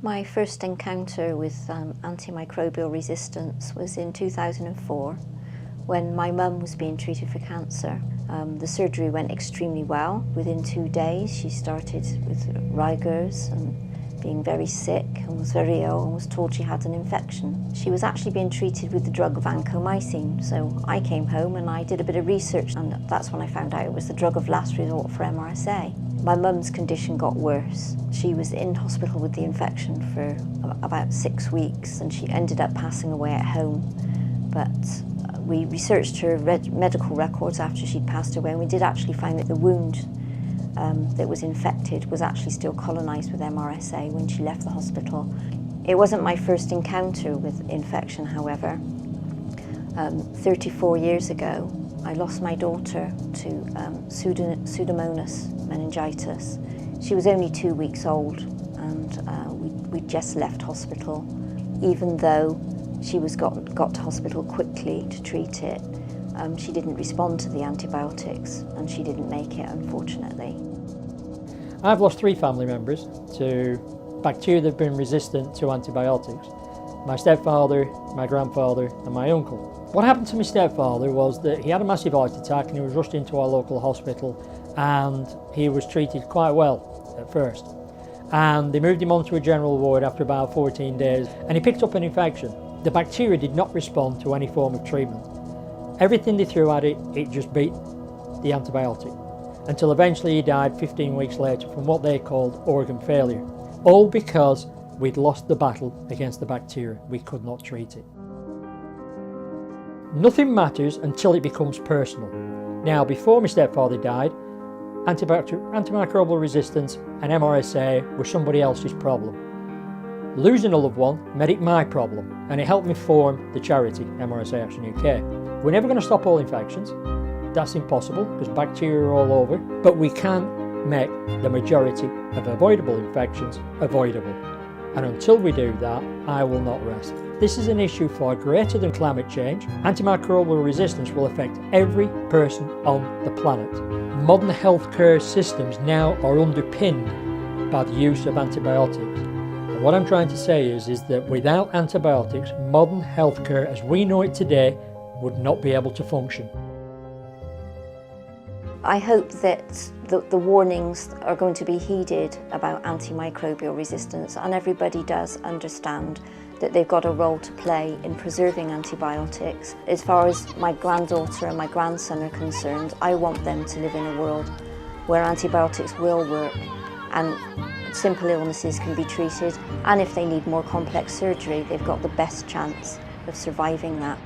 My first encounter with antimicrobial resistance was in 2004 when my mum was being treated for cancer. The surgery went extremely well. Within 2 days she started with rigors and being very sick and was very ill and was told she had an infection. She was actually being treated with the drug vancomycin, so I came home and I did a bit of research, and that's when I found out it was the drug of last resort for MRSA. My mum's condition got worse. She was in hospital with the infection for about 6 weeks and she ended up passing away at home. But we researched her medical records after she'd passed away, and we did actually find that the wound that was infected was actually still colonised with MRSA when she left the hospital. It wasn't my first encounter with infection, however. 34 years ago, I lost my daughter to Pseudomonas meningitis. She was only 2 weeks old, and we'd just left hospital. Even though she got to hospital quickly to treat it, she didn't respond to the antibiotics and she didn't make it, unfortunately. I've lost 3 family members to bacteria that have been resistant to antibiotics. My stepfather, my grandfather and my uncle. What happened to my stepfather was that he had a massive heart attack and he was rushed into our local hospital, and he was treated quite well at first. And they moved him on to a general ward after about 14 days and he picked up an infection. The bacteria did not respond to any form of treatment. Everything they threw at it, it just beat the antibiotic, until eventually he died 15 weeks later from what they called organ failure. All because we'd lost the battle against the bacteria. We could not treat it. Nothing matters until it becomes personal. Now, before my stepfather died, antimicrobial resistance and MRSA were somebody else's problem. Losing a loved one made it my problem, and it helped me form the charity MRSA Action UK. We're never going to stop all infections. That's impossible because bacteria are all over, but we can make the majority of avoidable infections avoidable. And until we do that, I will not rest. This is an issue far greater than climate change. Antimicrobial resistance will affect every person on the planet. Modern healthcare systems now are underpinned by the use of antibiotics. And what I'm trying to say is that without antibiotics, modern healthcare as we know it today would not be able to function. I hope that the warnings are going to be heeded about antimicrobial resistance, and everybody does understand that they've got a role to play in preserving antibiotics. As far as my granddaughter and my grandson are concerned, I want them to live in a world where antibiotics will work and simple illnesses can be treated, and if they need more complex surgery, they've got the best chance of surviving that.